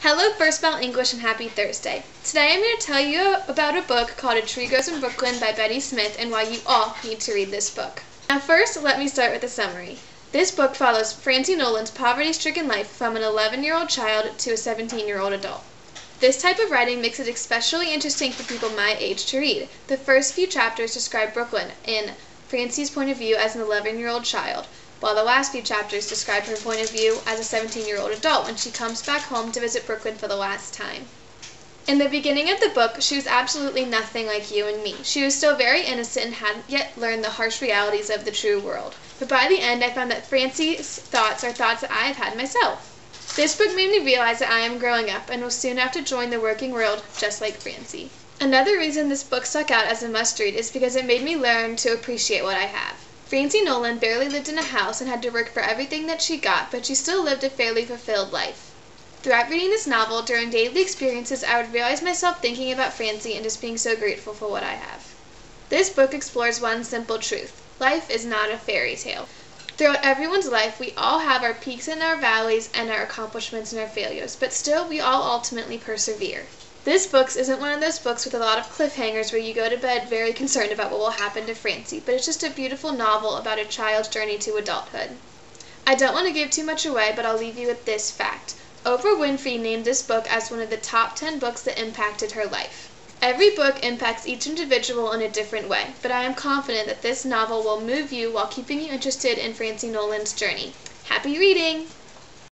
Hello First Bell English and happy Thursday. Today I'm going to tell you about a book called A Tree Grows in Brooklyn by Betty Smith and why you all need to read this book. Now first, let me start with a summary. This book follows Francie Nolan's poverty-stricken life from an 11-year-old child to a 17-year-old adult. This type of writing makes it especially interesting for people my age to read. The first few chapters describe Brooklyn in Francie's point of view as an 11-year-old child, while the last few chapters describe her point of view as a 17-year-old adult when she comes back home to visit Brooklyn for the last time. In the beginning of the book, she was absolutely nothing like you and me. She was still very innocent and hadn't yet learned the harsh realities of the true world. But by the end, I found that Francie's thoughts are thoughts that I have had myself. This book made me realize that I am growing up and will soon have to join the working world just like Francie. Another reason this book stuck out as a must-read is because it made me learn to appreciate what I have. Francie Nolan barely lived in a house and had to work for everything that she got, but she still lived a fairly fulfilled life. Throughout reading this novel, during daily experiences, I would realize myself thinking about Francie and just being so grateful for what I have. This book explores one simple truth. Life is not a fairy tale. Throughout everyone's life, we all have our peaks and our valleys and our accomplishments and our failures, but still we all ultimately persevere. This book isn't one of those books with a lot of cliffhangers where you go to bed very concerned about what will happen to Francie, but it's just a beautiful novel about a child's journey to adulthood. I don't want to give too much away, but I'll leave you with this fact. Oprah Winfrey named this book as one of the top 10 books that impacted her life. Every book impacts each individual in a different way, but I am confident that this novel will move you while keeping you interested in Francie Nolan's journey. Happy reading!